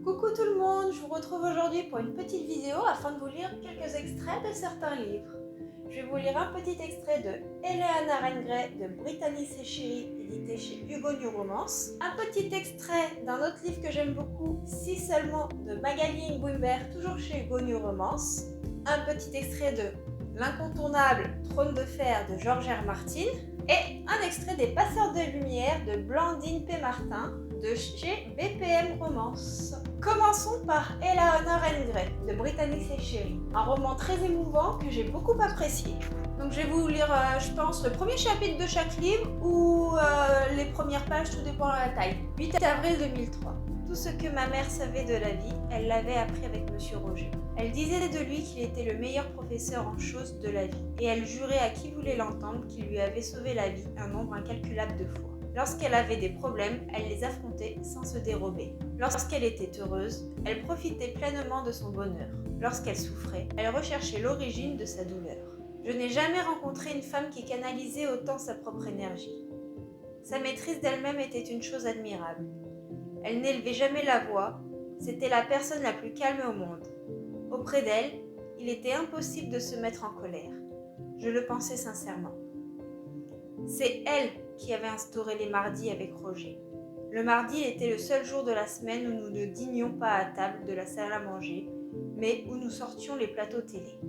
Coucou tout le monde, je vous retrouve aujourd'hui pour une petite vidéo afin de vous lire quelques extraits de certains livres. Je vais vous lire un petit extrait de Eleanor Grey de Brittany Sechere, édité chez Hugo New Romance. Un petit extrait d'un autre livre que j'aime beaucoup, Si seulement, de Magali Nguimber, toujours chez Hugo New Romance. Un petit extrait de L'incontournable Trône de fer de George R. Martin. Et un extrait des Passeurs de lumière de Blandine P. Martin de chez BPM Romance. Commençons par Eleanor Grey de Brittany Sechere, un roman très émouvant que j'ai beaucoup apprécié. Donc je vais vous lire, je pense, le premier chapitre de chaque livre ou les premières pages, tout dépend de la taille. 8 avril 2003. Tout ce que ma mère savait de la vie, elle l'avait appris avec Monsieur Roger. Elle disait de lui qu'il était le meilleur professeur en choses de la vie, et elle jurait à qui voulait l'entendre qu'il lui avait sauvé la vie un nombre incalculable de fois. Lorsqu'elle avait des problèmes, elle les affrontait sans se dérober. Lorsqu'elle était heureuse, elle profitait pleinement de son bonheur. Lorsqu'elle souffrait, elle recherchait l'origine de sa douleur. Je n'ai jamais rencontré une femme qui canalisait autant sa propre énergie. Sa maîtrise d'elle-même était une chose admirable. Elle n'élevait jamais la voix, c'était la personne la plus calme au monde. Auprès d'elle, il était impossible de se mettre en colère. Je le pensais sincèrement. C'est elle qui avait instauré les mardis avec Roger. Le mardi était le seul jour de la semaine où nous ne dînions pas à table de la salle à manger, mais où nous sortions les plateaux télé.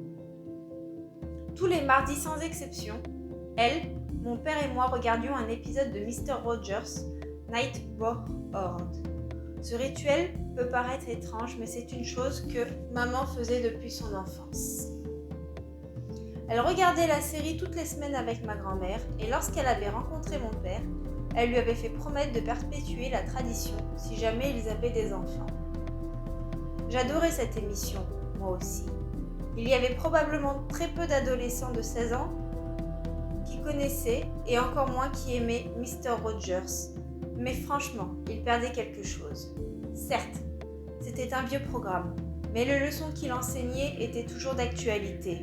Tous les mardis sans exception, elle, mon père et moi regardions un épisode de Mr. Rogers, Night-Board. Ce rituel peut paraître étrange, mais c'est une chose que maman faisait depuis son enfance. Elle regardait la série toutes les semaines avec ma grand-mère et lorsqu'elle avait rencontré mon père, elle lui avait fait promettre de perpétuer la tradition si jamais ils avaient des enfants. J'adorais cette émission, moi aussi. Il y avait probablement très peu d'adolescents de 16 ans qui connaissaient et encore moins qui aimaient Mr. Rogers. Mais franchement, il perdait quelque chose. Certes, c'était un vieux programme, mais les leçons qu'il enseignait étaient toujours d'actualité.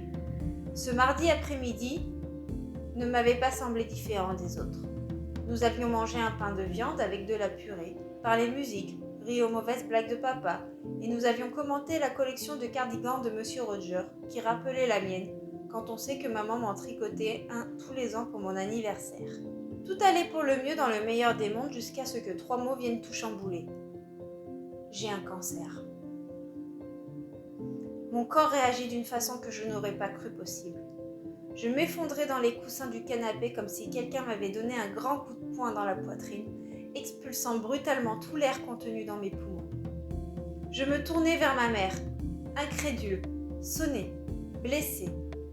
Ce mardi après-midi ne m'avait pas semblé différent des autres. Nous avions mangé un pain de viande avec de la purée, parlé musique, ri aux mauvaises blagues de papa, et nous avions commenté la collection de cardigans de Monsieur Roger, qui rappelait la mienne, quand on sait que maman m'en tricotait un tous les ans pour mon anniversaire. Tout allait pour le mieux dans le meilleur des mondes jusqu'à ce que 3 mots viennent tout chambouler. J'ai un cancer. Mon corps réagit d'une façon que je n'aurais pas cru possible. Je m'effondrais dans les coussins du canapé comme si quelqu'un m'avait donné un grand coup de poing dans la poitrine, expulsant brutalement tout l'air contenu dans mes poumons. Je me tournai vers ma mère, incrédule, sonnée, blessée.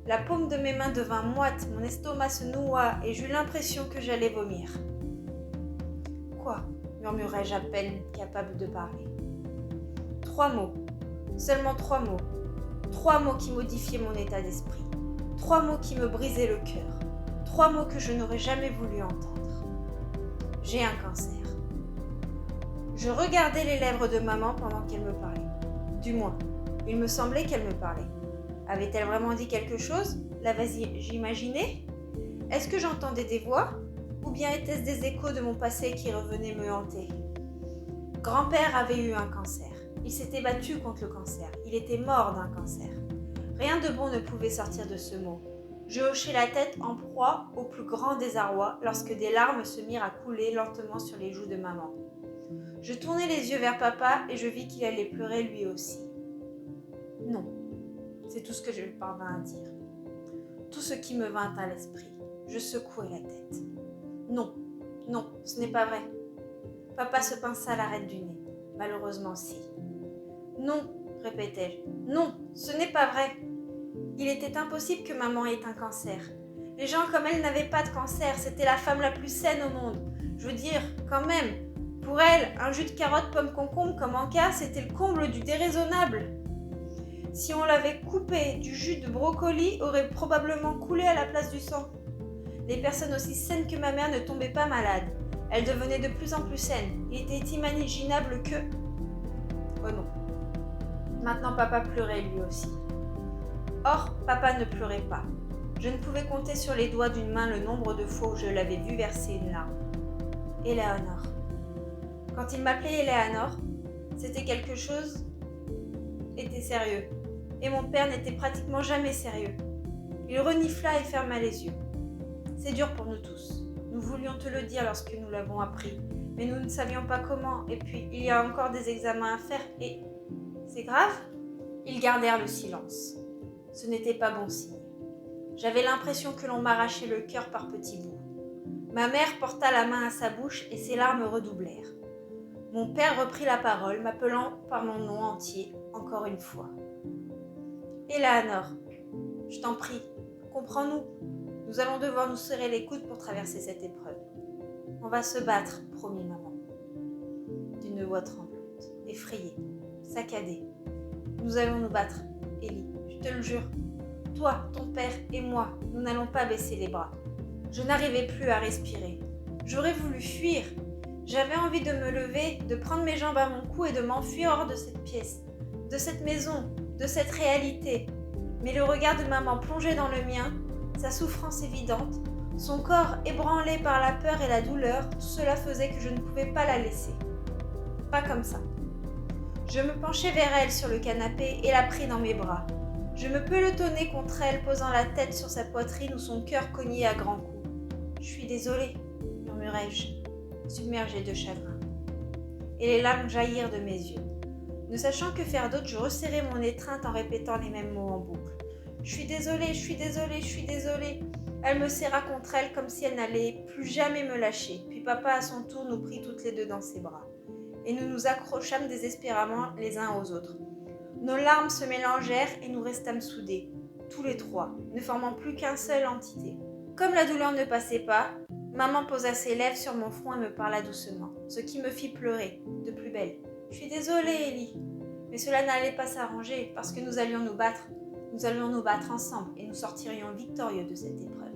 La paume de mes mains devint moite, mon estomac se noua et j'eus l'impression que j'allais vomir. « Quoi ?» murmurai-je à peine capable de parler. 3 mots, seulement 3 mots. 3 mots qui modifiaient mon état d'esprit. 3 mots qui me brisaient le cœur. 3 mots que je n'aurais jamais voulu entendre. J'ai un cancer. Je regardais les lèvres de maman pendant qu'elle me parlait. Du moins, il me semblait qu'elle me parlait. Avait-elle vraiment dit quelque chose? L'avais-je Est-ce que j'entendais des voix? Ou bien étaient-ce des échos de mon passé qui revenaient me hanter? Grand-père avait eu un cancer. Il s'était battu contre le cancer. Il était mort d'un cancer. Rien de bon ne pouvait sortir de ce mot. Je hochai la tête en proie au plus grand désarroi lorsque des larmes se mirent à couler lentement sur les joues de maman. Je tournai les yeux vers papa et je vis qu'il allait pleurer lui aussi. Non. C'est tout ce que je parvins à dire. Tout ce qui me vint à l'esprit. Je secouai la tête. Non, non, ce n'est pas vrai. Papa se pinça l'arête du nez. Malheureusement si. Non, répétait-elle. Non, ce n'est pas vrai. Il était impossible que maman ait un cancer. Les gens comme elle n'avaient pas de cancer. C'était la femme la plus saine au monde. Je veux dire, quand même, pour elle, un jus de carotte pomme concombre comme en cas, c'était le comble du déraisonnable. Si on l'avait coupé, du jus de brocoli aurait probablement coulé à la place du sang. Les personnes aussi saines que ma mère ne tombaient pas malades. Elles devenaient de plus en plus saines. Il était imaginable que... Oh non. Maintenant papa pleurait lui aussi. Or, papa ne pleurait pas. Je ne pouvais compter sur les doigts d'une main le nombre de fois où je l'avais vu verser une larme. Eleanor. Quand il m'appelait Eleanor, C'était quelque chose était sérieux. Et mon père n'était pratiquement jamais sérieux. Il renifla et ferma les yeux. C'est dur pour nous tous. Nous voulions te le dire lorsque nous l'avons appris, mais nous ne savions pas comment. Et puis, il y a encore des examens à faire et... C'est grave ? Ils gardèrent le silence. Ce n'était pas bon signe. J'avais l'impression que l'on m'arrachait le cœur par petits bouts. Ma mère porta la main à sa bouche et ses larmes redoublèrent. Mon père reprit la parole, m'appelant par mon nom entier, encore une fois. « Eleanor, je t'en prie, comprends-nous. Nous allons devoir nous serrer les coudes pour traverser cette épreuve. On va se battre, promis maman. » D'une voix tremblante, effrayée, saccadée. « Nous allons nous battre, Ellie, je te le jure. Toi, ton père et moi, nous n'allons pas baisser les bras. » Je n'arrivais plus à respirer. J'aurais voulu fuir. J'avais envie de me lever, de prendre mes jambes à mon cou et de m'enfuir hors de cette pièce, de cette maison, de cette réalité. Mais le regard de maman plongeait dans le mien, sa souffrance évidente, son corps ébranlé par la peur et la douleur, tout cela faisait que je ne pouvais pas la laisser. Pas comme ça. Je me penchai vers elle sur le canapé et la pris dans mes bras. Je me pelotonnai contre elle, posant la tête sur sa poitrine où son cœur cognait à grands coups. « Je suis désolée, » murmurai-je, submergée de chagrin. Et les larmes jaillirent de mes yeux. Ne sachant que faire d'autre, je resserrai mon étreinte en répétant les mêmes mots en boucle. « Je suis désolée, je suis désolée, je suis désolée. » Elle me serra contre elle comme si elle n'allait plus jamais me lâcher. Puis papa à son tour nous prit toutes les deux dans ses bras. Et nous nous accrochâmes désespérément les uns aux autres. Nos larmes se mélangèrent et nous restâmes soudés, tous les trois, ne formant plus qu'une seule entité. Comme la douleur ne passait pas, maman posa ses lèvres sur mon front et me parla doucement, ce qui me fit pleurer, de plus belle. « Je suis désolée, Ellie, mais cela n'allait pas s'arranger parce que nous allions nous battre. Nous allions nous battre ensemble et nous sortirions victorieux de cette épreuve. »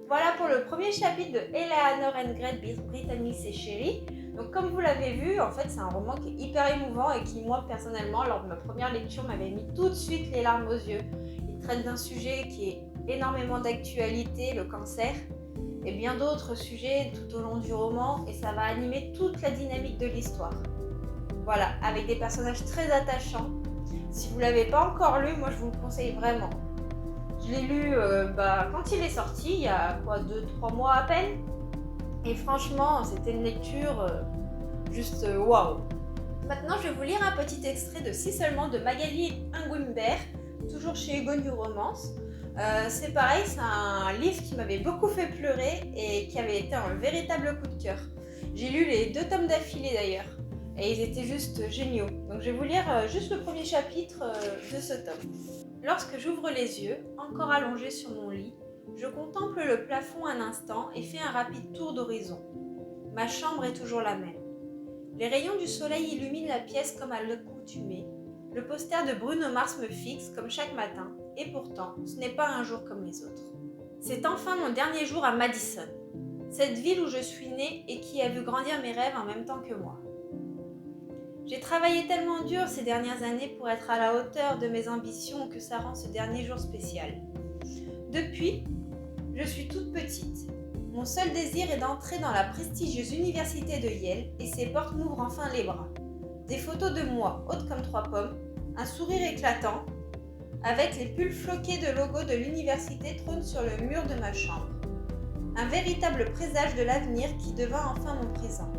Voilà pour le premier chapitre de Eleanor and Gret, Brittany et Sherry. Donc comme vous l'avez vu, en fait c'est un roman qui est hyper émouvant et qui moi personnellement lors de ma première lecture m'avait mis tout de suite les larmes aux yeux. Il traite d'un sujet qui est énormément d'actualité, le cancer, et bien d'autres sujets tout au long du roman, et ça va animer toute la dynamique de l'histoire. Voilà, avec des personnages très attachants. Si vous ne l'avez pas encore lu, moi je vous le conseille vraiment. Je l'ai lu quand il est sorti, il y a 2-3 mois à peine. Et franchement, c'était une lecture juste waouh. Maintenant, je vais vous lire un petit extrait de Si seulement de Magali Nguimbert, toujours chez Hugo New Romance. C'est pareil, c'est un livre qui m'avait beaucoup fait pleurer et qui avait été un véritable coup de cœur. J'ai lu les 2 tomes d'affilée d'ailleurs et ils étaient juste géniaux. Donc je vais vous lire juste le premier chapitre de ce tome. Lorsque j'ouvre les yeux, encore allongée sur mon lit, je contemple le plafond un instant et fais un rapide tour d'horizon. Ma chambre est toujours la même. Les rayons du soleil illuminent la pièce comme à l'accoutumée. Le poster de Bruno Mars me fixe comme chaque matin, et pourtant, ce n'est pas un jour comme les autres. C'est enfin mon dernier jour à Madison, cette ville où je suis née et qui a vu grandir mes rêves en même temps que moi. J'ai travaillé tellement dur ces dernières années pour être à la hauteur de mes ambitions que ça rend ce dernier jour spécial. Depuis, je suis toute petite. Mon seul désir est d'entrer dans la prestigieuse université de Yale et ses portes m'ouvrent enfin les bras. Des photos de moi, haute comme 3 pommes, un sourire éclatant, avec les pulls floqués de logo de l'université trônent sur le mur de ma chambre. Un véritable présage de l'avenir qui devint enfin mon présent.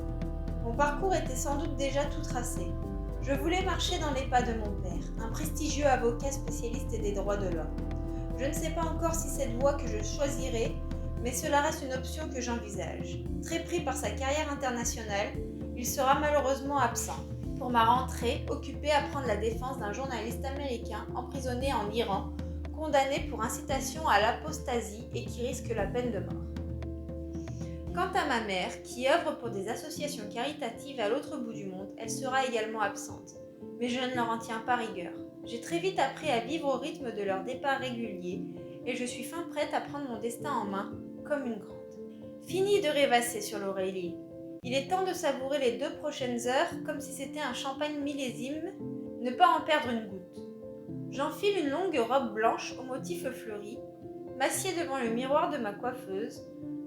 Mon parcours était sans doute déjà tout tracé. Je voulais marcher dans les pas de mon père, un prestigieux avocat spécialiste des droits de l'homme. Je ne sais pas encore si cette voie que je choisirai, mais cela reste une option que j'envisage. Très pris par sa carrière internationale, il sera malheureusement absent. Pour ma rentrée, occupé à prendre la défense d'un journaliste américain emprisonné en Iran, condamné pour incitation à l'apostasie et qui risque la peine de mort. Quant à ma mère, qui œuvre pour des associations caritatives à l'autre bout du monde, elle sera également absente. Mais je ne leur en tiens pas rigueur. J'ai très vite appris à vivre au rythme de leur départ régulier et je suis fin prête à prendre mon destin en main, comme une grande. Fini de rêvasser sur l'oreiller. Il est temps de savourer les 2 prochaines heures comme si c'était un champagne millésime, ne pas en perdre une goutte. J'enfile une longue robe blanche au motif fleuri, m'assieds devant le miroir de ma coiffeuse,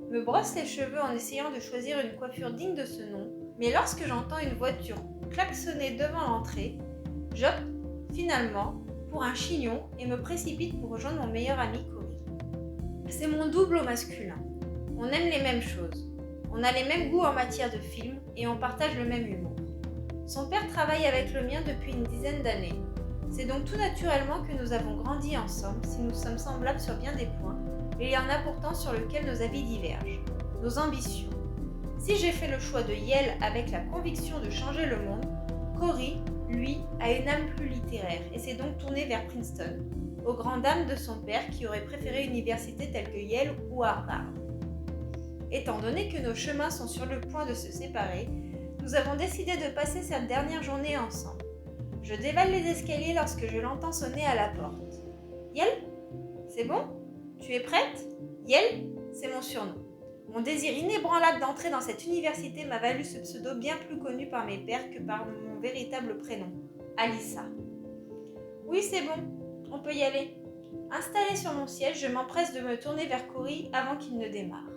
me brosse les cheveux en essayant de choisir une coiffure digne de ce nom, mais lorsque j'entends une voiture klaxonner devant l'entrée, j'opte finalement pour un chignon et me précipite pour rejoindre mon meilleur ami Cory. C'est mon double au masculin. On aime les mêmes choses. On a les mêmes goûts en matière de films et on partage le même humour. Son père travaille avec le mien depuis une dizaine d'années. C'est donc tout naturellement que nous avons grandi ensemble si nous sommes semblables sur bien des points, et il y en a pourtant sur lesquels nos avis divergent, nos ambitions. Si j'ai fait le choix de Yale avec la conviction de changer le monde, Cory, lui, a une âme plus littéraire et s'est donc tourné vers Princeton, aux grandes dames de son père qui aurait préféré une université telle que Yale ou Harvard. Étant donné que nos chemins sont sur le point de se séparer, nous avons décidé de passer cette dernière journée ensemble. Je dévale les escaliers lorsque je l'entends sonner à la porte. « Yale ? C'est bon ? Tu es prête ? Yale, c'est mon surnom. Mon désir inébranlable d'entrer dans cette université m'a valu ce pseudo bien plus connu par mes pairs que par mon véritable prénom, Alyssa. Oui, c'est bon, on peut y aller. Installée sur mon siège, je m'empresse de me tourner vers Cory avant qu'il ne démarre.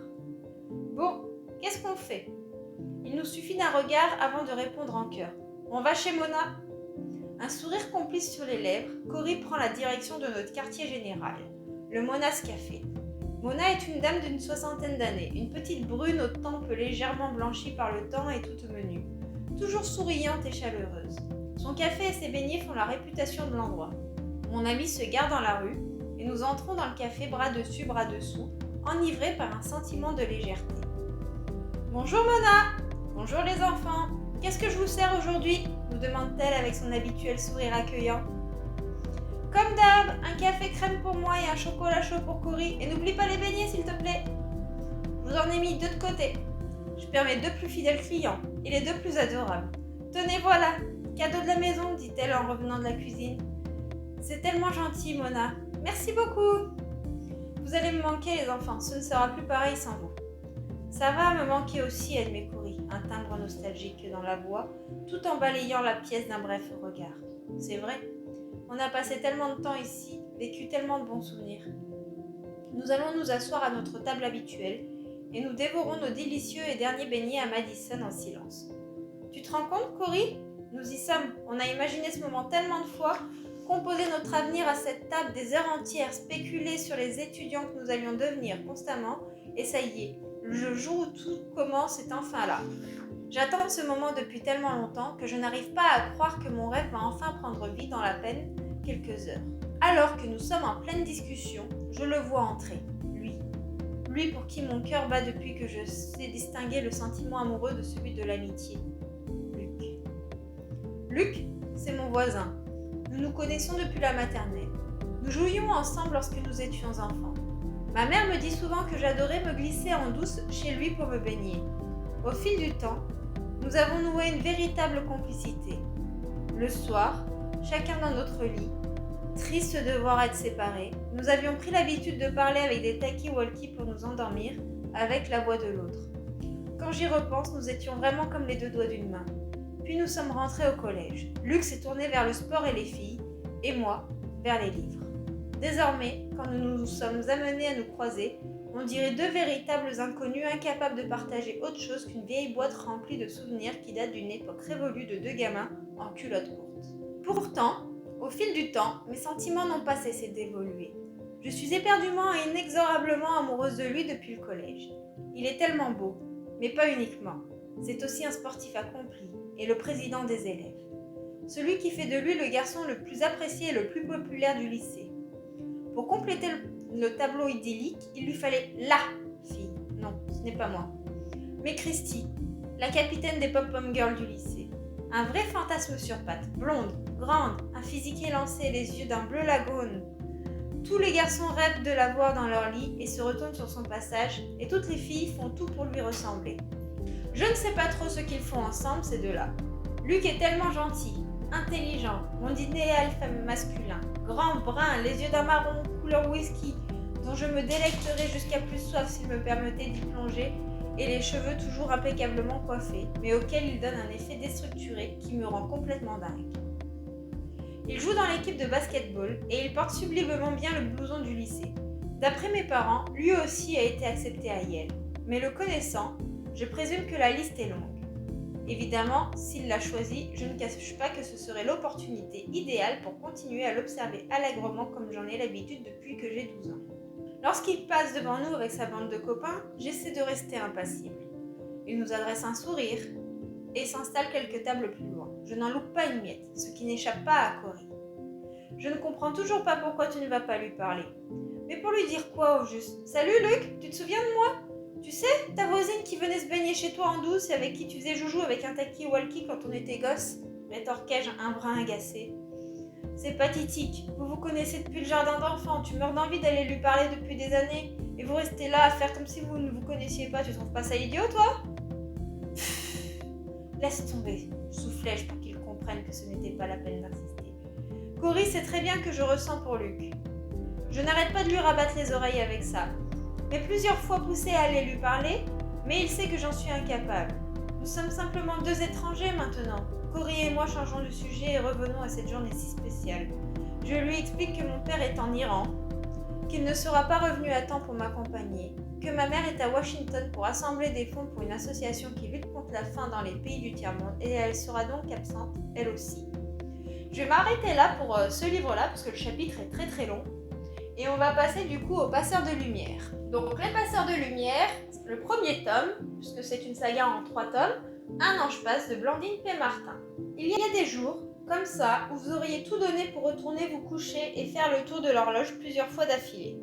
Bon, qu'est-ce qu'on fait ? Il nous suffit d'un regard avant de répondre en chœur. On va chez Mona. Un sourire complice sur les lèvres, Cory prend la direction de notre quartier général, le Mona's Café. Mona est une dame d'une soixantaine d'années, une petite brune aux tempes légèrement blanchies par le temps et toute menue, toujours souriante et chaleureuse. Son café et ses beignets font la réputation de l'endroit. Mon ami se gare dans la rue et nous entrons dans le café bras dessus, bras dessous, enivrés par un sentiment de légèreté. Bonjour Mona! Bonjour les enfants! Qu'est-ce que je vous sers aujourd'hui? Nous demande-t-elle avec son habituel sourire accueillant. Comme d'hab, un café crème pour moi et un chocolat chaud pour Cory. Et n'oublie pas les beignets s'il te plaît. Je vous en ai mis 2 de côté. Je perds mes 2 plus fidèles clients et les 2 plus adorables. Tenez voilà, cadeau de la maison, dit-elle en revenant de la cuisine. C'est tellement gentil, Mona. Merci beaucoup. Vous allez me manquer les enfants, ce ne sera plus pareil sans vous. Ça va me manquer aussi, admet Cory, un timbre nostalgique dans la voix, tout en balayant la pièce d'un bref regard. C'est vrai. On a passé tellement de temps ici, vécu tellement de bons souvenirs. Nous allons nous asseoir à notre table habituelle et nous dévorons nos délicieux et derniers beignets à Madison en silence. Tu te rends compte, Cory ? Nous y sommes. On a imaginé ce moment tellement de fois, composé notre avenir à cette table des heures entières, spéculé sur les étudiants que nous allions devenir constamment, et ça y est, le jour où tout commence est enfin là. J'attends ce moment depuis tellement longtemps que je n'arrive pas à croire que mon rêve va enfin prendre vie dans la peine quelques heures. Alors que nous sommes en pleine discussion, je le vois entrer, lui. Lui pour qui mon cœur bat depuis que je sais distinguer le sentiment amoureux de celui de l'amitié. Luc. Luc, c'est mon voisin. Nous nous connaissons depuis la maternelle. Nous jouions ensemble lorsque nous étions enfants. Ma mère me dit souvent que j'adorais me glisser en douce chez lui pour me baigner. Au fil du temps, nous avons noué une véritable complicité. Le soir, chacun dans notre lit, triste de devoir être séparés, nous avions pris l'habitude de parler avec des talkie-walkie pour nous endormir, avec la voix de l'autre. Quand j'y repense, nous étions vraiment comme les 2 doigts d'une main. Puis nous sommes rentrés au collège. Luc s'est tourné vers le sport et les filles, et moi, vers les livres. Désormais, quand nous nous sommes amenés à nous croiser, on dirait 2 véritables inconnus incapables de partager autre chose qu'une vieille boîte remplie de souvenirs qui datent d'une époque révolue de 2 gamins en culottes courtes. Pourtant, au fil du temps, mes sentiments n'ont pas cessé d'évoluer. Je suis éperdument et inexorablement amoureuse de lui depuis le collège. Il est tellement beau, mais pas uniquement. C'est aussi un sportif accompli et le président des élèves. Celui qui fait de lui le garçon le plus apprécié et le plus populaire du lycée. Pour compléter le tableau idyllique, il lui fallait LA fille. Non, ce n'est pas moi. Mais Christy, la capitaine des pom-pom girls du lycée. Un vrai fantasme sur pattes, blonde, grande, un physique élancé, les yeux d'un bleu lagone. Tous les garçons rêvent de la voir dans leur lit et se retournent sur son passage, et toutes les filles font tout pour lui ressembler. Je ne sais pas trop ce qu'ils font ensemble, ces 2-là. Luc est tellement gentil, intelligent, mon idéal masculin, grand, brun, les yeux d'un marron, couleur whisky, dont je me délecterais jusqu'à plus soif s'il me permettait d'y plonger, et les cheveux toujours impeccablement coiffés, mais auxquels il donne un effet déstructuré qui me rend complètement dingue. Il joue dans l'équipe de basketball et il porte sublimement bien le blouson du lycée. D'après mes parents, lui aussi a été accepté à Yale, mais le connaissant, je présume que la liste est longue. Évidemment, s'il l'a choisi, je ne cache pas que ce serait l'opportunité idéale pour continuer à l'observer allègrement comme j'en ai l'habitude depuis que j'ai 12 ans. Lorsqu'il passe devant nous avec sa bande de copains, j'essaie de rester impassible. Il nous adresse un sourire et s'installe quelques tables plus loin. Je n'en loupe pas une miette, ce qui n'échappe pas à Cory. Je ne comprends toujours pas pourquoi tu ne vas pas lui parler. Mais pour lui dire quoi au juste ? Salut Luc, tu te souviens de moi ? Tu sais, ta voisine qui venait se baigner chez toi en douce et avec qui tu faisais joujou avec un talkie-walkie quand on était gosse ? Rétorquai-je un brin agacé. C'est pathétique, vous vous connaissez depuis le jardin d'enfants, tu meurs d'envie d'aller lui parler depuis des années et vous restez là à faire comme si vous ne vous connaissiez pas, tu trouves pas ça idiot toi ? Laisse tomber, soufflai-je pour qu'il comprenne que ce n'était pas la peine d'insister. Cory sait très bien que je ressens pour Luc. Je n'arrête pas de lui rabattre les oreilles avec ça. Mais plusieurs fois poussé à aller lui parler, mais il sait que j'en suis incapable. Nous sommes simplement deux étrangers maintenant. Cory et moi changeons de sujet et revenons à cette journée si spéciale. Je lui explique que mon père est en Iran, qu'il ne sera pas revenu à temps pour m'accompagner, que ma mère est à Washington pour assembler des fonds pour une association qui lutte contre la faim dans les pays du tiers-monde et elle sera donc absente, elle aussi. Je vais m'arrêter là pour ce livre-là parce que le chapitre est très très long et on va passer du coup aux Passeurs de Lumière. Donc les Passeurs de Lumière, le premier tome, puisque c'est une saga en 3 tomes, Un ange passe de Blandine P. Martin. Il y a des jours, comme ça, où vous auriez tout donné pour retourner vous coucher et faire le tour de l'horloge plusieurs fois d'affilée.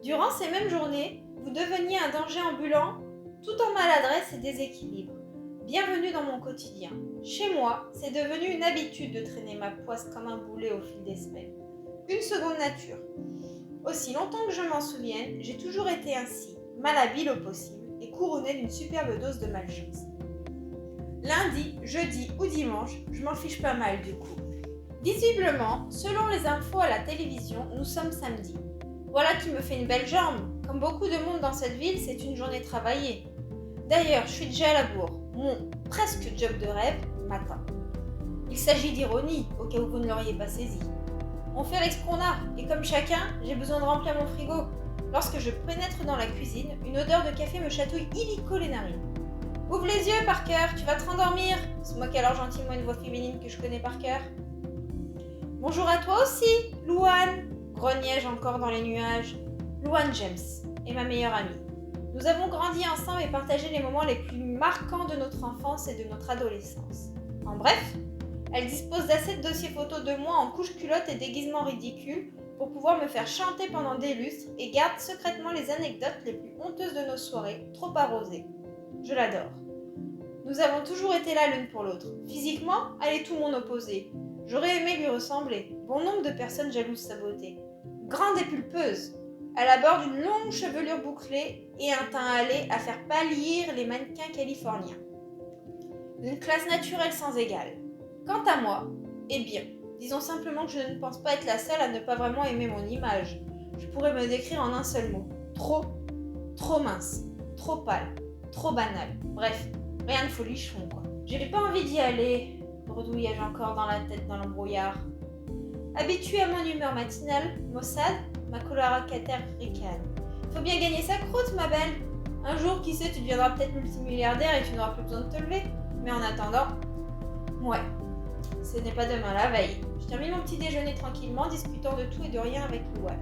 Durant ces mêmes journées, vous deveniez un danger ambulant, tout en maladresse et déséquilibre. Bienvenue dans mon quotidien. Chez moi, c'est devenu une habitude de traîner ma poisse comme un boulet au fil des semaines. Une seconde nature. Aussi longtemps que je m'en souvienne, j'ai toujours été ainsi, malhabile au possible et couronné d'une superbe dose de malchance. Lundi, jeudi ou dimanche, je m'en fiche pas mal du coup. Visiblement, selon les infos à la télévision, nous sommes samedi. Voilà qui me fait une belle jambe. Comme beaucoup de monde dans cette ville, c'est une journée travaillée. D'ailleurs, je suis déjà à la bourre. Mon presque job de rêve m'attend. Il s'agit d'ironie, au cas où vous ne l'auriez pas saisi. On fait avec ce qu'on a, et comme chacun, j'ai besoin de remplir mon frigo. Lorsque je pénètre dans la cuisine, une odeur de café me chatouille illico les narines. « Ouvre les yeux, Parker, tu vas te rendormir !» se moque alors gentiment une voix féminine que je connais par cœur. « Bonjour à toi aussi, Louane !» grognai-je encore dans les nuages. Louane James est ma meilleure amie. Nous avons grandi ensemble et partagé les moments les plus marquants de notre enfance et de notre adolescence. En bref, elle dispose d'assez de dossiers photos de moi en couche-culotte et déguisement ridicule pour pouvoir me faire chanter pendant des lustres et garde secrètement les anecdotes les plus honteuses de nos soirées, trop arrosées. Je l'adore. Nous avons toujours été là l'une pour l'autre. Physiquement, elle est tout mon opposé. J'aurais aimé lui ressembler. Bon nombre de personnes jalouses sa beauté. Grande et pulpeuse. Elle aborde une longue chevelure bouclée et un teint hâlé à faire pâlir les mannequins californiens. Une classe naturelle sans égale. Quant à moi, eh bien, disons simplement que je ne pense pas être la seule à ne pas vraiment aimer mon image. Je pourrais me décrire en un seul mot. Trop mince, trop pâle, trop banal. Bref, rien de folichon quoi. J'ai pas envie d'y aller, bredouillai-je encore dans la tête dans l'embrouillard. Habituée à mon humeur matinale, Mossad, ma colocataire ricane. Faut bien gagner sa croûte, ma belle. Un jour, qui sait, tu deviendras peut-être multimilliardaire et tu n'auras plus besoin de te lever. Mais en attendant, ouais, ce n'est pas demain la veille. Je termine mon petit déjeuner tranquillement, discutant de tout et de rien avec Louane.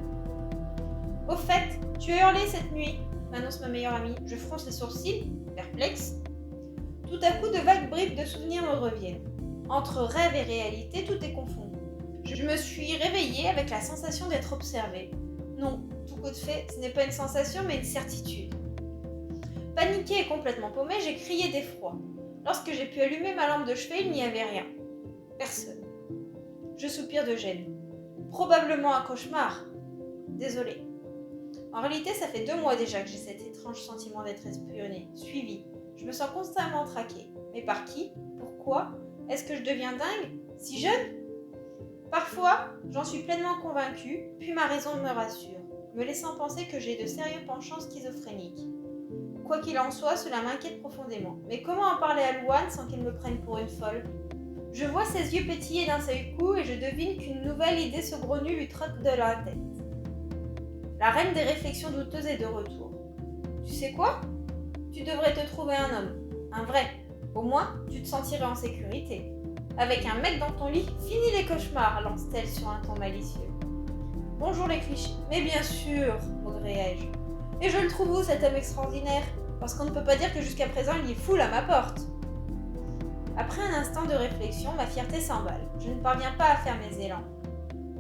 Au fait, tu as hurlé cette nuit, m'annonce ma meilleure amie. Je fronce les sourcils, perplexe. Tout à coup, de vagues bribes de souvenirs me reviennent. Entre rêve et réalité, tout est confondu. Je me suis réveillée avec la sensation d'être observée. Non, tout compte fait, ce n'est pas une sensation mais une certitude. Paniquée et complètement paumée, j'ai crié d'effroi. Lorsque j'ai pu allumer ma lampe de chevet, il n'y avait rien. Personne. Je soupire de gêne. Probablement un cauchemar. Désolée. En réalité, ça fait 2 mois déjà que j'ai cet étrange sentiment d'être espionnée, suivie. Je me sens constamment traquée. Mais par qui? Pourquoi? Est-ce que je deviens dingue? Si jeune? Parfois, j'en suis pleinement convaincue, puis ma raison me rassure, me laissant penser que j'ai de sérieux penchants schizophréniques. Quoi qu'il en soit, cela m'inquiète profondément. Mais comment en parler à Louane sans qu'elle me prenne pour une folle? Je vois ses yeux pétiller d'un seul coup et je devine qu'une nouvelle idée saugrenue lui trotte de la tête. La reine des réflexions douteuses est de retour. Tu sais quoi? Tu devrais te trouver un homme, un vrai, Au moins, tu te sentirais en sécurité. Avec un mec dans ton lit, fini les cauchemars, lance-t-elle sur un ton malicieux. Bonjour les clichés. Mais bien sûr, maugréai-je. Et je le trouve où cet homme extraordinaire? Parce qu'on ne peut pas dire que jusqu'à présent il y foule à ma porte. Après un instant de réflexion, ma fierté s'emballe. Je ne parviens pas à faire mes élans.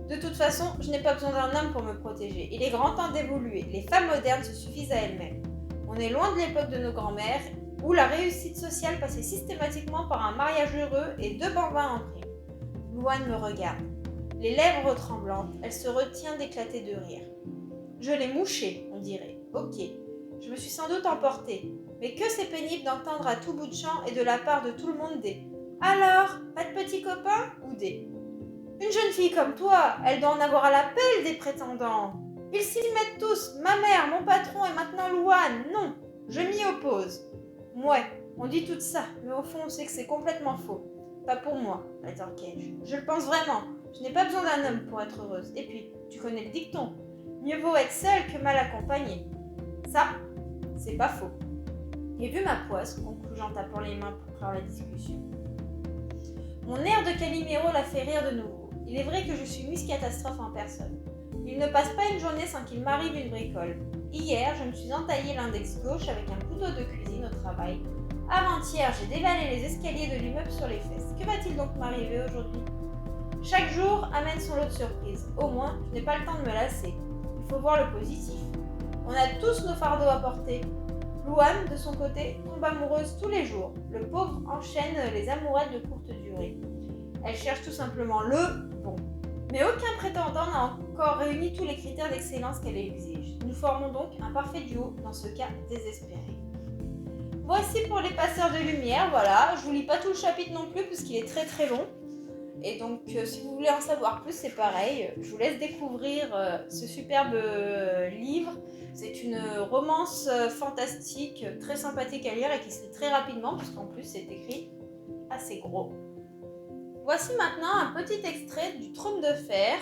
De toute façon, je n'ai pas besoin d'un homme pour me protéger. Il est grand temps d'évoluer. Les femmes modernes se suffisent à elles-mêmes. On est loin de l'époque de nos grands-mères, où la réussite sociale passait systématiquement par un mariage heureux et 2 bambins en prime. Louane me regarde. Les lèvres tremblantes, elle se retient d'éclater de rire. Je l'ai mouché, on dirait. Ok, je me suis sans doute emportée. Mais que c'est pénible d'entendre à tout bout de champ et de la part de tout le monde des « Alors, pas de petits copains ?» ou des « Une jeune fille comme toi, elle doit en avoir à l'appel des prétendants. Ils s'y mettent tous, ma mère, mon patron et maintenant Louane. Non, je m'y oppose. » Ouais, on dit tout ça, mais au fond on sait que c'est complètement faux. Pas pour moi, rétorquai-je. Je le pense vraiment. Je n'ai pas besoin d'un homme pour être heureuse. Et puis, tu connais le dicton. Mieux vaut être seule que mal accompagnée. Ça, c'est pas faux. Et vu ma poisse, conclut-je en tapant les mains pour clore la discussion. Mon air de Calimero la fait rire de nouveau. Il est vrai que je suis Miss Catastrophe en personne. Il ne passe pas une journée sans qu'il m'arrive une bricole. Hier, je me suis entaillé l'index gauche avec un couteau de cuisine au travail. Avant-hier, j'ai dévalé les escaliers de l'immeuble sur les fesses. Que va-t-il donc m'arriver aujourd'hui? Chaque jour amène son lot de surprises. Au moins, je n'ai pas le temps de me lasser. Il faut voir le positif. On a tous nos fardeaux à porter. Louane, de son côté, tombe amoureuse tous les jours. Le pauvre enchaîne les amourettes de courte durée. Elle cherche tout simplement le bon. Mais aucun prétendant n'a encore réuni tous les critères d'excellence qu'elle exige. Nous formons donc un parfait duo dans ce cas désespéré. Voici pour les passeurs de lumière, voilà. Je vous lis pas tout le chapitre non plus puisqu'il est très très long. Et donc, si vous voulez en savoir plus, c'est pareil. Je vous laisse découvrir ce superbe livre. C'est une romance fantastique, très sympathique à lire et qui se lit très rapidement, puisqu'en plus, c'est écrit assez gros. Voici maintenant un petit extrait du Trône de Fer,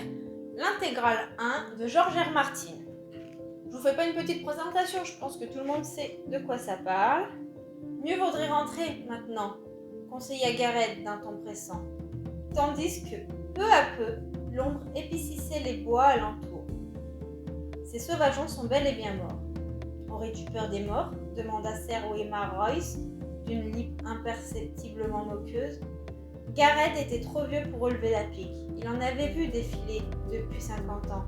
l'intégrale 1 de George R. Martin. Je vous fais pas une petite présentation, je pense que tout le monde sait de quoi ça parle. Mieux vaudrait rentrer maintenant, conseilla Gareth d'un ton pressant. Tandis que, peu à peu, l'ombre épicissait les bois alentour. Ces sauvageons sont bel et bien morts. Aurais-tu peur des morts? Demanda Sir Weimar Royce, d'une lip imperceptiblement moqueuse. Gareth était trop vieux pour relever la pique. Il en avait vu défiler depuis 50 ans,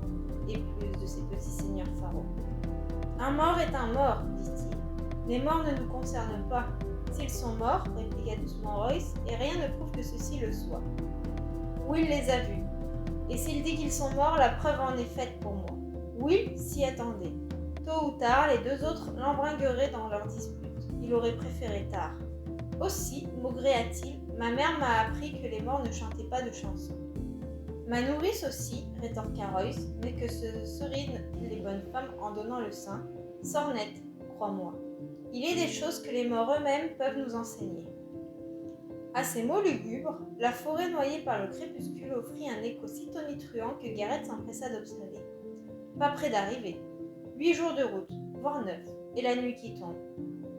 et plus de ces petits seigneurs pharaons. Un mort est un mort, dit-il. Les morts ne nous concernent pas. S'ils sont morts, répliqua doucement Royce, et rien ne prouve que ceci le soit. Will les a vus. Et s'il dit qu'ils sont morts, la preuve en est faite pour moi. Will s'y attendait. Tôt ou tard, les 2 autres l'embringueraient dans leur dispute. Il aurait préféré tard. Aussi, maugréa-t-il, ma mère m'a appris que les morts ne chantaient pas de chansons. Ma nourrice aussi, rétorqua Royce, mais que ce seraient les bonnes femmes en donnant le sein, sornette, crois-moi. Il est des choses que les morts eux-mêmes peuvent nous enseigner. À ces mots lugubres, la forêt noyée par le crépuscule offrit un écho si tonitruant que Gareth s'empressa d'observer. Pas près d'arriver. 8 jours de route, voire 9, et la nuit qui tombe.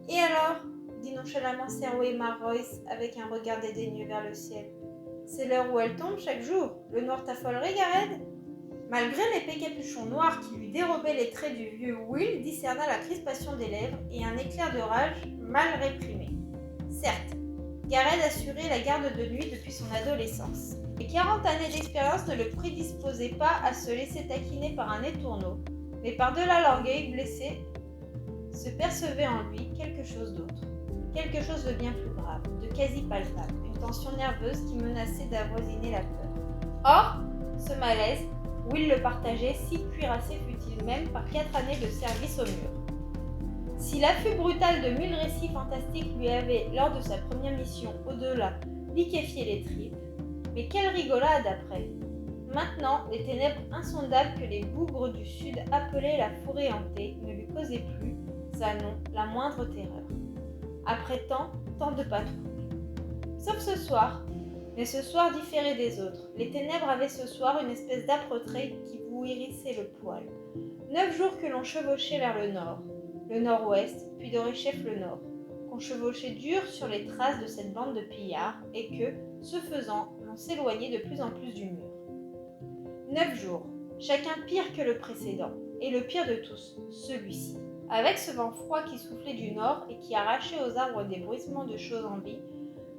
Et alors, dit nonchalamment Sir Weimar Royce avec un regard dédaigneux vers le ciel. C'est l'heure où elle tombe chaque jour. Le noir t'affolerait, Gareth? Malgré l'épais capuchon noir qui lui dérobait les traits du vieux Will, discerna la crispation des lèvres et un éclair de rage mal réprimé. Certes, Gareth assurait la garde de nuit depuis son adolescence. Les 40 années d'expérience ne le prédisposaient pas à se laisser taquiner par un étourneau, mais par-delà l'orgueil blessé se percevait en lui quelque chose d'autre. Quelque chose de bien plus grave, de quasi palpable, une tension nerveuse qui menaçait d'avoisiner la peur. Or, ce malaise, Will le partageait, si cuirassé fut-il même par 4 années de service au mur. Si l'affût brutal de 1000 récits fantastiques lui avait, lors de sa première mission au-delà, liquéfié les tripes, mais quelle rigolade après! Maintenant, les ténèbres insondables que les bougres du sud appelaient la forêt hantée ne lui causaient plus, ça non, la moindre terreur. Après tant de patrouilles. Sauf ce soir, mais ce soir différait des autres. Les ténèbres avaient ce soir une espèce d'âpreté qui vous hérissait le poil. 9 jours que l'on chevauchait vers le nord, le nord-ouest, puis de Réchef le nord, ont chevauché dur sur les traces de cette bande de pillards et que, ce faisant, l'on s'éloignait de plus en plus du mur. 9 jours, chacun pire que le précédent, et le pire de tous, celui-ci. Avec ce vent froid qui soufflait du nord et qui arrachait aux arbres des bruissements de choses en vie,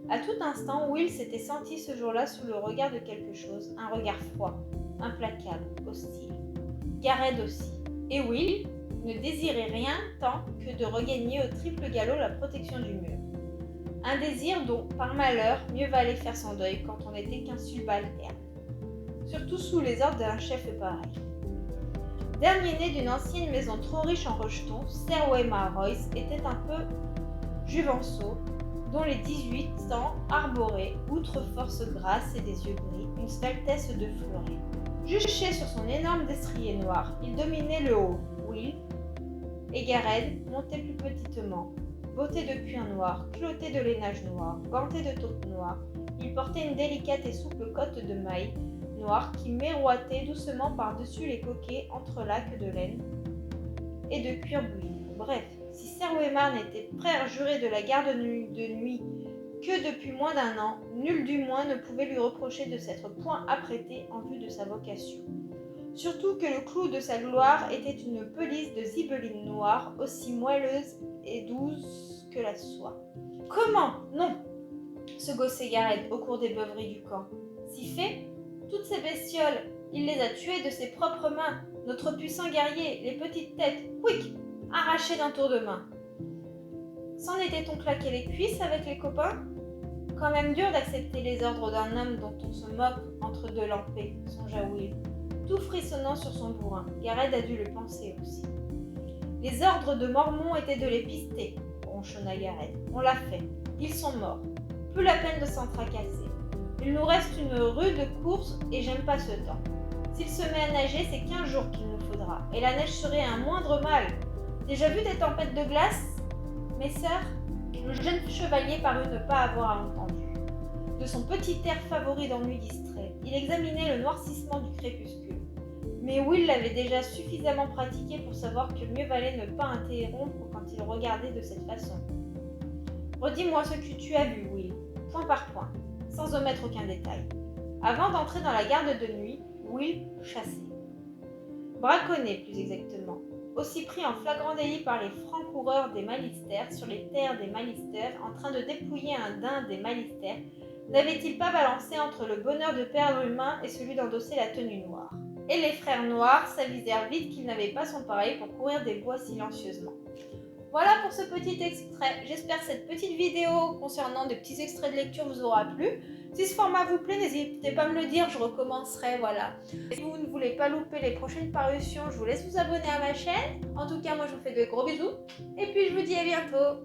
à tout instant, Will s'était senti ce jour-là sous le regard de quelque chose, un regard froid, implacable, hostile. Gareth aussi. Et Will ne désirait rien tant que de regagner au triple galop la protection du mur. Un désir dont, par malheur, mieux valait faire son deuil quand on n'était qu'un subalterne. Surtout sous les ordres d'un chef pareil. Dernier-né d'une ancienne maison trop riche en rejetons, Sir Waymar Royce était un peu juvenceau, dont les 18 ans arboraient, outre force grasse et des yeux gris, une sveltesse de fleuret. Juché sur son énorme destrier noir, il dominait le haut. Will et Gareth montaient plus petitement. Botté de cuir noir, culotté de lainage noir, ganté de taupe noire, il portait une délicate et souple cotte de maille noire qui miroitait doucement par-dessus les coquets entrelacs de laine et de cuir bouilli. Bref, si Sir Waymar n'était prêt à jurer de la garde de nuit que depuis moins d'un an, nul du moins ne pouvait lui reprocher de s'être point apprêté en vue de sa vocation. Surtout que le clou de sa gloire était une pelisse de zibeline noire, aussi moelleuse et douce que la soie. Comment? Non, se gossait Gareth au cours des beuveries du camp. Si fait, toutes ces bestioles, il les a tuées de ses propres mains, notre puissant guerrier, les petites têtes, quick, arrachées d'un tour de main. S'en était-on claqué les cuisses avec les copains? Quand même dur d'accepter les ordres d'un homme dont on se moque entre deux lampées, songea Will. Tout frissonnant sur son bourrin, Gareth a dû le penser aussi. Les ordres de Mormon étaient de les pister, ronchonna Gareth. On l'a fait. Ils sont morts. Plus la peine de s'en tracasser. Il nous reste une rude course et j'aime pas ce temps. S'il se met à nager, c'est 15 jours qu'il nous faudra, et la neige serait un moindre mal. Déjà vu des tempêtes de glace, mes sœurs? Le jeune chevalier parut ne pas avoir entendu. De son petit air favori d'ennui distrait, il examinait le noircissement du crépuscule. Mais Will l'avait déjà suffisamment pratiqué pour savoir que mieux valait ne pas interrompre quand il regardait de cette façon. Redis-moi ce que tu as vu, Will, point par point, sans omettre aucun détail. Avant d'entrer dans la garde de nuit, Will chassait. Braconnait, plus exactement. Aussi pris en flagrant délit par les francs coureurs des Malisters sur les terres des Malisters, en train de dépouiller un daim des Malisters, n'avait-il pas balancé entre le bonheur de perdre une main et celui d'endosser la tenue noire? Et les frères noirs s'avisèrent vite qu'ils n'avaient pas son pareil pour courir des bois silencieusement. Voilà pour ce petit extrait. J'espère que cette petite vidéo concernant des petits extraits de lecture vous aura plu. Si ce format vous plaît, n'hésitez pas à me le dire, je recommencerai, voilà. Si vous ne voulez pas louper les prochaines parutions, je vous laisse vous abonner à ma chaîne. En tout cas, moi je vous fais de gros bisous. Et puis je vous dis à bientôt.